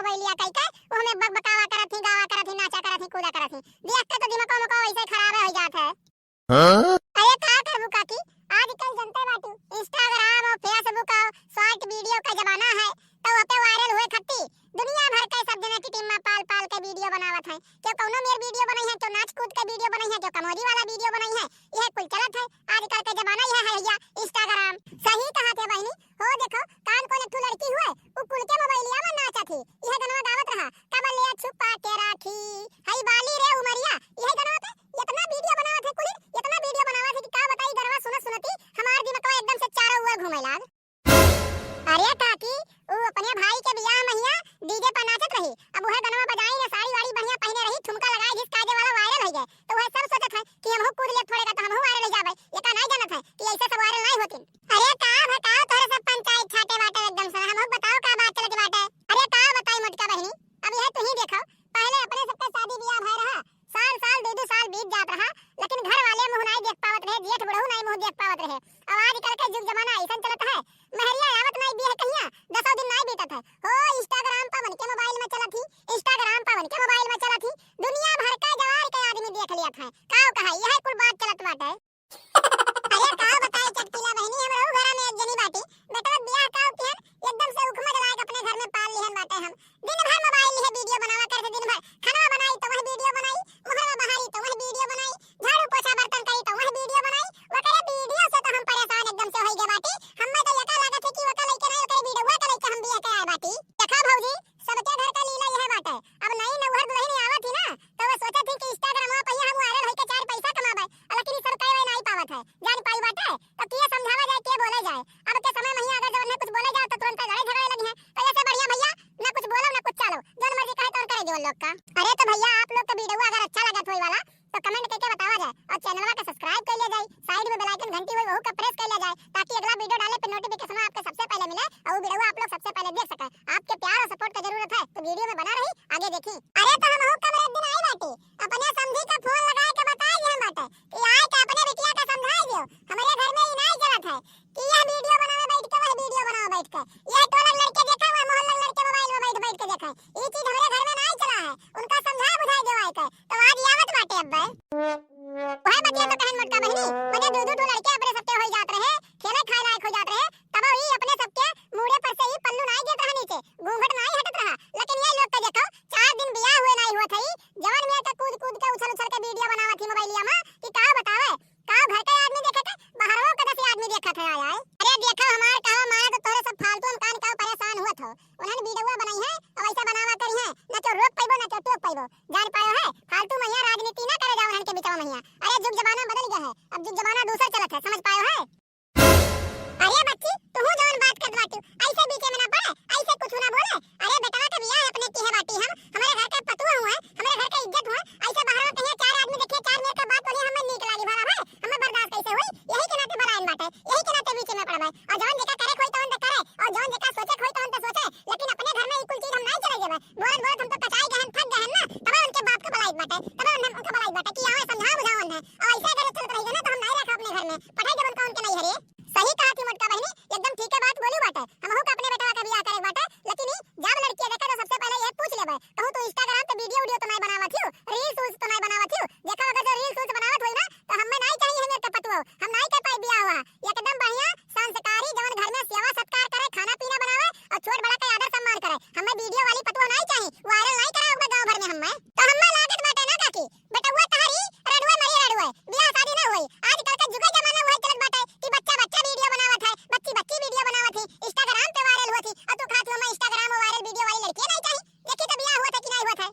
मोबाइलिया कई के वो हमें बकबकावा करत थी, गावा करत थी, नाचा करत थी, कूदा करत थी। देख के तो दिमाग को वैसे खराब हो जात है। अरे का करबू काकी, आजकल जनता बाटू इंस्टाग्राम और फेसबुक और शॉर्ट वीडियो का जमाना है, तो वहाँ पे वायरल हुए खत्ती दुनिया भर के सब जने की टीम में पाल पाल के वीडियो बनावत है। क्यों कौनो मेर वीडियो बनाई है, क्यों नाच कूद के वीडियो बनाई है, क्यों कमोदी वाला वीडियो बनाई है। यह कुल चलत है, आजकल का जमाना यह है भैया इंस्टाग्राम। सही कहा थे बहनी, हो देखो कान को एक लड़की हुए उ कुल के मोबाइलिया में नाचा थी, यह गाना गावत रहा कबलिया छुपा के राखी हई बाली रे उमरिया। यह गाना पे इतना वीडियो बनावत है, कुल इतना वीडियो बनावत है कि का बताई गरवा सुनत सुनती हमार दिमाग एकदम से चारों ओर घूमे लाग। अरे काकी वो अपने भाई के बियाह महिया डीजे पर नाचत रही, अब वह गनवा बजाई ने साड़ी वाड़ी बढ़िया पहने रही, ठुमका लगाई जिस काजे वाला वायरल हो गए, तो वह सब सोचत है कि हमहु कूद ले थोड़ेगा तो हमहु वायरल हो जाबे। ये का नहीं जानत है कि ऐसे सब वायरल नहीं होतिन। अरे का बताओ तोरे सब पंचायत छाटे बाटे एकदम से, हमहु बताओ का बात चलत बाटे। अरे का बताई मोटका बहनी, अब यह तू ही देखो पहले अपने सबका शादी बियाह भय रहा, साल साल दो साल बीत जात रहा, लेकिन घर वाले मुंह नहीं देख पावत रहे, जेठ बड़हु नहीं मुंह देख पावत रहे। अब आजकल के युग जमाना ऐसा चलत है, महरिया आवत नहीं बियाह कहिया 10 दिन नहीं बीतत है, हो इंस्टाग्राम पर बन के मोबाइल में चलत ही, इंस्टाग्राम पर बन के मोबाइल में चलत ही, दुनिया भर का जवार के आदमी देख लियत है। काओ कहा यह कुल बात चलत बाटे। अरे का बताए चटकीला बहनी, हमरो घर में एक जनी बाटी बेटा बियाह का उपहन एकदम से उखमा जला के अपने घर में पाल लिहन बाटे। हम दिन भर मोबाइल लिए वीडियो बनावा करते, दिन भर खाना बनाई तो वह वीडियो बनाई, मोहल्ला बहारी तो वह वीडियो बनाई, झाड़ू पोछा बर्तन करी तो वह वीडियो बनाई। वो करे वीडियो से तो हम परेशान एकदम से हो गए बाटी, हमें तो यका लागत है कि वका लइके नहीं ओकरे वीडियो का लइके हम बियाह कराए बाटी। देखा भौजी सबके घर का लीला यह बाटे, अब नई नौहर दुल्हन आवत थी ना तो वो सोचत थी कि इंस्टाग्राम पर हम वायरल होके 4 पैसा कमाबे, लेकिन ई सब कई नहीं पावत है, जान पाई बाटे तो किए समझावा जाए के बोले जाए। अब के समय में अगर जब ने कुछ बोले जाए तो तुरंत लड़ाई झगड़े लगी है, तो ऐसे बढ़िया भैया ना कुछ बोलो ना कुछ चलो, जो मर्जी कहे तो करे जो लोग का। अरे तो भैया आप लोग का वीडियो अगर अच्छा लगा होई वाला तो कमेंट करके बतावा जाए और चैनलवा का सब्सक्राइब कर ले जाए, साइड में बेल आइकन घंटी होई वहू का प्रेस कर ले जाए, ताकि अगला वीडियो डाले पे नोटिफिकेशन आपको सबसे पहले मिले और वो वीडियो आप लोग सबसे पहले देख सके। आपके प्यार और सपोर्ट की जरूरत है, तो वीडियो में बना रही आगे देखी। अरे तो हम हो कब एक दिन आई बाटी अपने समझी का फोन लगाए के बताई हम बाटे कि आए के अपने बिटिया का समझाई दियो, हमारे घर में ही नहीं चलत है कि यह वीडियो बनावे बैठ के, वह वीडियो बनावे बैठ के, यह टोला लड़के देखा हुआ मोहल्ला लड़के मोबाइल में बैठ बैठ के देखा, ये चीज हमारे घर में नहीं चला है, उनका समझा बुझाई दो आए के, तो आज यावत बाटे अब वह बतिया तो कहन मोटका बहनी मुझे दो दो लड़के अपने सबके हो जात रहे, खेले खाए लायक हो जात रहे, तब ही अपने सबके मुड़े पर से ही पल्लू नहीं गिरत रहा नीचे, घूंघट नहीं हटत रहा। लेकिन ये लोग का देखो 4 दिन बियाह हुए नहीं हुआ थई, जवान में का कूद कूद के उछल उछल के वीडियो बनावत थी मोबाइलिया में कि का बतावे का घर के आदमी देखे थे, बाहरों का 10 आदमी देखा था आया। अरे देखो हमार कहा माया तो तोरे सब फालतू हम कान का परेशान हुआ था, उन्होंने वीडियो बनाई है और ऐसा बनावा करी है ना तो रोक पाइबो ना तो टोक पाइबो, जान पायो है फालतू मैया राजनीति ना करे जाओ उन्हन के बिचावा मैया। अरे जुग जमाना बदल गया है, अब जुग जमाना दूसरा चलत है, समझ पायो है। अरे बच्ची तू जौन बात करत बाटू ऐसे बीच में ना पड़े, ऐसे कुछ ना बोले। अरे बेटा का बियाह है अपने की है बाटी, हम हमारे घर के पतुआ हुए, हमारे घर का इज्जत हुए, ऐसे बाहर कहीं 4 आदमी देखे 4 मेरे का बात बोली हमें नीक लागी भला है, हमें बर्दाश्त कैसे हुई, यही के नाते बराइन बाटे, यही के नाते बीच में पड़बे। और जौन देखा करे कोई तो करे और जौन देखा सोचे कोई तो सोचे, लेकिन अपने घर में ई कुल चीज हम नहीं चले जेबे, बोलत बोलत हम तो कचाई गहन फट गहन ना, तब उनके बाप का भलाई बाटे, तब उनका भलाई बाटे कि आओ समझा बुझावन है, और ऐसे अगर चलत रही ना तो हम नहीं रखा अपने घर में, पढ़ाई जब उनका उनके नहीं हरे। सही कहा थी मोटका बहनी, एकदम ठीक है बात बोली बाटे, हमहु का अपने बेटा का बियाह करे बाटे, लेकिन जब लड़की देखा तो सबसे पहले ये पूछ लेबे कहूं तो इंस्टाग्राम पे वीडियो तो नहीं बनावत हूं, रील्स तो नहीं बनावत हूं, देखा अगर जो रील्स बनावत होई ना तो हमें नहीं चाहिए हमें के पतुओ, हम नहीं कर पाई बियाह हुआ, एकदम बढ़िया संस्कारी जवन घर में सेवा सत्कार करे, खाना पीना बनावे और छोट बड़ा का आदर सम्मान करे, हमें वीडियो वाली पतुओ नहीं चाहिए, वायरल नहीं कराओ गांव भर में हमें, तो हमें लागत बाटे ना काकी बेटा वो तहरी रडुए मरी रडुए बियाह शादी ना होई। आजकल का जुग जमाना वही चलत बाटे कि बच्चा बच्चा वीडियो बनावत है, बच्ची बच्ची वीडियो बनावत है, इंस्टाग्राम पे वायरल होती, और तू खात हमें इंस्टाग्राम में वायरल वीडियो वाली लड़की नहीं चाहिए, देखी तो बियाह हुआ था कि नहीं हुआ था।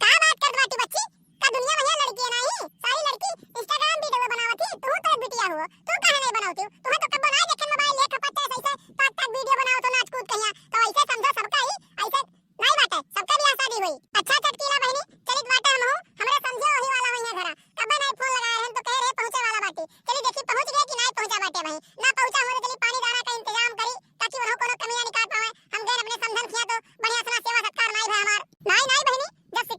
का बात कर बाटी बच्ची का दुनिया में लड़की नहीं, सारी लड़की इंस्टाग्राम वीडियो बनावत थी, तू तो बिटिया हुआ, तू काहे नहीं बनावती, तू तो कब नहीं देखे मोबाइल ले खपत ऐसे तक तक वीडियो बनाओ तो नाच कूद कहिया, तो ऐसे समझो सबका ही ऐसे नहीं बाटे, सबका बियाह शादी हुई। अच्छा चटकीला बहनी चलित बाटे हम हमरे समझे वही वाला वही घरा कब नहीं फोन लगाए हैं तो कह रहे पहुंचे वाला बाटी, चली देखी पहुंच गए कि नहीं पहुंचा बाटे भाई, ना पहुंचा होने चली पानी दाना का इंतजाम करी ताकि वहां कोनो कमियां निकाल पावे, हम गए अपने समझन किया तो बढ़िया सना सेवा सत्कार नहीं भाई हमार नहीं नहीं बहनी, जब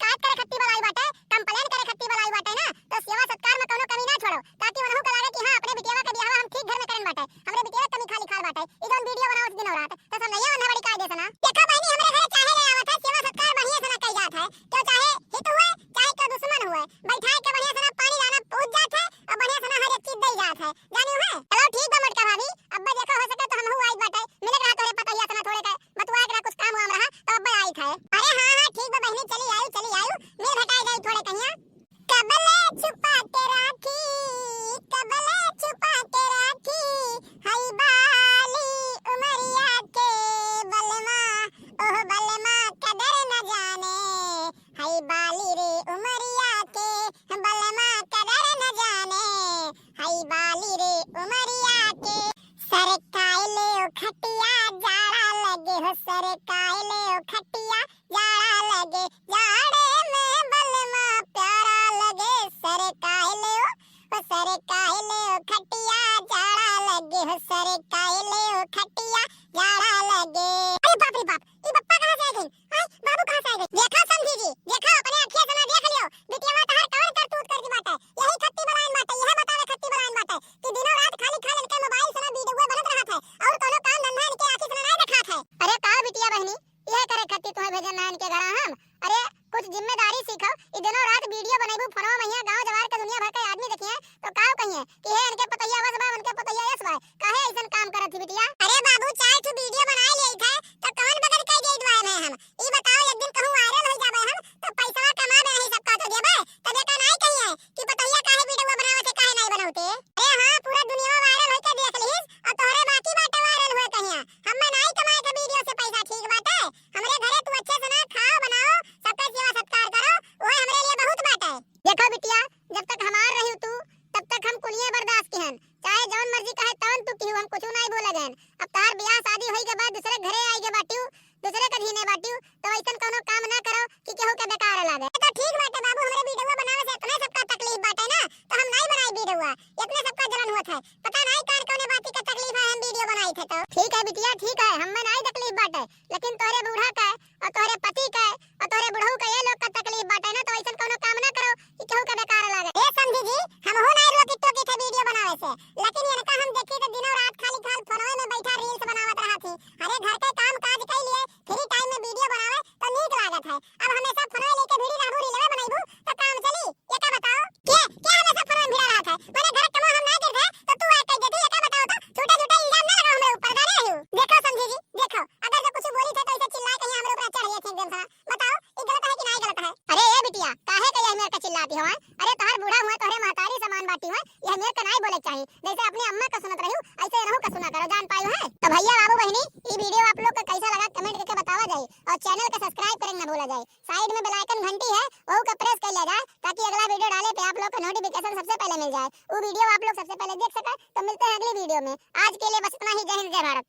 थोड़ी तुम्हें भेजन ना इनके घर हम। अरे कुछ जिम्मेदारी सीखो। ई दिनों रात वीडियो बनाइबू फोनवा में गांव जवार के दुनिया भर के आदमी देखिए तो काव कहिए कि हे इनके पतैया बस बा उनके पतैया यस बा काहे ऐसन काम करत थी बिटिया। अरे बाबू चाहे तू वीडियो बनाए ले थे तो कौन बगल कह गई दुआ में हम ई बताओ एक दिन कहूं वायरल हो जाबे हम तो पैसा कमा में नहीं सबका तो देबे तो बेटा नहीं कहिए कि पतैया काहे वीडियो बनावे थे काहे नहीं बनाउते। अरे हां पूरा दुनिया वायरल होके देख लीस और तोहरे बाकी बाटे वायरल हुए कहिए हम नहीं कमाए के वीडियो से पैसा ठीक बाटे। हमरे घरे तू अच्छे से ना खाओ बनाओ सबका सेवा सत्कार करो वो हमरे लिए बहुत बाटे। देखो बिटिया जब तक हमार रही तू तब तक हम कुलिये बर्दाश्त किहन चाहे जौन मर्जी कहे तौन तू किहू हम कुछ नहीं बोलेगन। अब तार ब्याह शादी होई के बाद दूसरे घरे आई के बाटियो दूसरे के धीने बाटियो तो ऐसन कोनो काम ना करो कि केहू के बेकार लागे। तो ठीक बाटे बाबू हमरे वीडियो बनावे से इतना सबका तकलीफ बाटे ना तो हम नहीं बनाई वीडियो इतने सबका जलन होत है पता नहीं कार कोने बात का तकलीफ है हम वीडियो बनाई थे तो ठीक है बिटिया ठीक है हमें नहीं तकलीफ बाटे लेकिन तोरे बूढ़ा का और तोरे पति का और तोरे बुढ़ऊ का ये लोग का तकलीफ बाटे ना तो ऐसन कोनो काम ना करो कि केहू के बेकार लागे। ए समझी जी हम हो नहीं रोकी टोकी थे वीडियो बनावे से लेकिन इनका हम देखी तो दिनों रात खाली फोनवे में बैठा रील्स बनावत रहा थी। अरे घर के काम काज कई लिए फ्री टाइम में वीडियो बनावे तो नीक लागत है। अब हमेशा फोनवे लेके भिड़ी रहबू रीलवे बनाइबू तो काम चली ये का बताओ क्या हमेशा फोनवे में भिड़ा रहत है माने घर कमा हम नहीं करते तो तू आ कह देती ये का बताओ तो छोटा छोटा इल्जाम ना लगाओ हमरे ऊपर डाले हो। देखो समझी जी देखो अगर जो कुछ बोली थे तो ऐसे चिल्ला कहीं हमरे ऊपर चढ़ गई थी एकदम से बताओ ये गलत है कि नहीं गलत है। अरे ए बिटिया काहे कहिए मेरे का चिल्लाती हो। अरे तोहर बूढ़ा हुआ तोहरे महतारी समान बाटी हुआ यह मेरे का नहीं बोले चाहिए जैसे अपनी अम्मा का सुनत रही ऐसे रहू का सुना करो जान पायो है। तो भैया बाबू बहनी ये वीडियो आप लोग को कैसा लगा कमेंट करके बतावा जाए और चैनल को सब्सक्राइब करना ना भूला जाए। साइड में बेल आइकन घंटी है वो का प्रेस कर लिया जाए ताकि अगला वीडियो डाले पे आप लोग को नोटिफिकेशन सबसे पहले मिल जाए। वो वीडियो आप लोग सबसे पहले देख सके तो मिलते हैं अगली वीडियो में। आज के लिए बस इतना ही। जय हिंद जय भारत।